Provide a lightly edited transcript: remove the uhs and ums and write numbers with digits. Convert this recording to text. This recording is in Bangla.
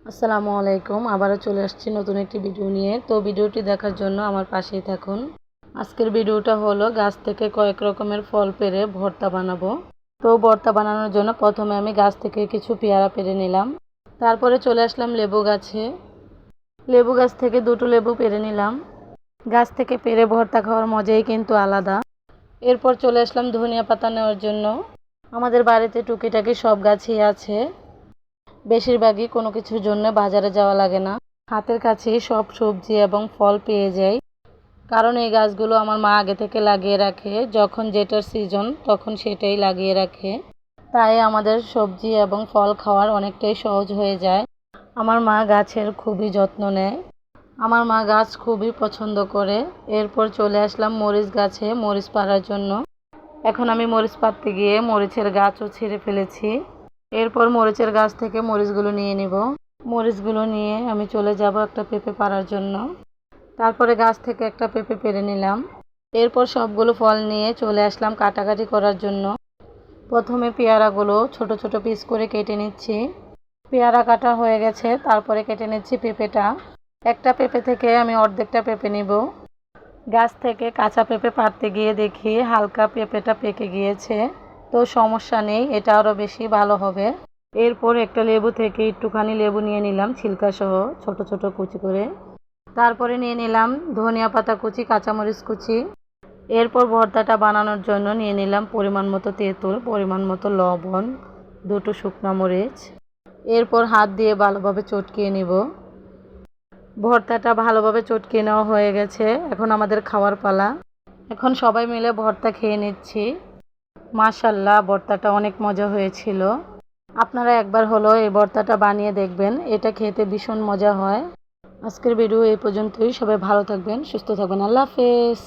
আসসালামু আলাইকুম। আবারও চলে আসছি নতুন একটি ভিডিও নিয়ে। তো ভিডিওটি দেখার জন্য আমার পাশেই থাকুন। আজকের ভিডিওটা হলো গাছ থেকে কয়েক রকমের ফল পেড়ে ভর্তা বানাবো। তো ভর্তা বানানোর জন্য প্রথমে আমি গাছ থেকে কিছু পেয়ারা পেড়ে নিলাম। তারপরে চলে আসলাম লেবু গাছে। লেবু গাছ থেকে দুটো লেবু পেড়ে নিলাম। গাছ থেকে পেড়ে ভর্তা খাওয়ার মজাই কিন্তু আলাদা। এরপর চলে আসলাম ধনিয়া পাতা নেওয়ার জন্য। আমাদের বাড়িতে টুকিটাকি সব গাছই আছে। বেশিরভাগই কোনো কিছুর জন্য বাজারে যাওয়া লাগে না, হাতের কাছেই সব সবজি এবং ফল পেয়ে যাই। কারণ এই গাছগুলো আমার মা আগে থেকে লাগিয়ে রাখে, যখন যেটার সিজন তখন সেটাই লাগিয়ে রাখে। তাই আমাদের সবজি এবং ফল খাওয়ার অনেকটাই সহজ হয়ে যায়। আমার মা গাছের খুবই যত্ন নেয়। আমার মা গাছ খুবই পছন্দ করে। এরপর চলে আসলাম মরিচ গাছে মরিচ পাড়ার জন্য। এখন আমি মরিচ পাড়তে গিয়ে মরিচের গাছও ছিঁড়ে ফেলেছি। এরপর মরিচের গাছ থেকে মরিচগুলো নিয়ে নিব। মরিচগুলো নিয়ে আমি চলে যাব একটা পেঁপে পাড়ার জন্য। তারপরে গাছ থেকে একটা পেঁপে পেড়ে নিলাম। এরপর সবগুলো ফল নিয়ে চলে আসলাম কাটাকাটি করার জন্য। প্রথমে পেয়ারাগুলো ছোট ছোট পিস করে কেটে নিচ্ছি। পেয়ারা কাটা হয়ে গেছে, তারপরে কেটে নিচ্ছি পেঁপেটা। একটা পেঁপে থেকে আমি অর্ধেকটা পেঁপে নিব। গাছ থেকে কাঁচা পেঁপে পাড়তে গিয়ে দেখি হালকা পেঁপেটা পেকে গিয়েছে। তো সমস্যা নেই, এটা আরও বেশি ভালো হবে। এরপর একটা লেবু থেকে একটুখানি লেবু নিয়ে নিলাম ছিলকা সহ ছোট ছোট কুচি করে। তারপরে নিয়ে নিলাম ধনিয়া পাতা কুচি, কাঁচামরিচ কুচি। এরপর ভর্তাটা বানানোর জন্য নিয়ে নিলাম পরিমাণ মতো তেঁতুল, পরিমাণ মতো লবণ, দুটো শুকনো মরিচ। এরপর হাত দিয়ে ভালোভাবে চটকিয়ে নিব। ভর্তাটা ভালোভাবে চটকিয়ে নেওয়া হয়ে গেছে, এখন আমাদের খাওয়ার পালা। এখন সবাই মিলে ভর্তা খেয়ে নিচ্ছি। মাশাআল্লাহ, ভর্তাটা অনেক মজা হয়েছিল। আপনারা একবার হলো এই ভর্তাটা বানিয়ে দেখবেন, এটা খেতে ভীষণ মজা হয়। আজকের ভিডিও এই পর্যন্তই। সবাই ভালো থাকবেন, সুস্থ থাকবেন। আল্লাহ হাফেজ।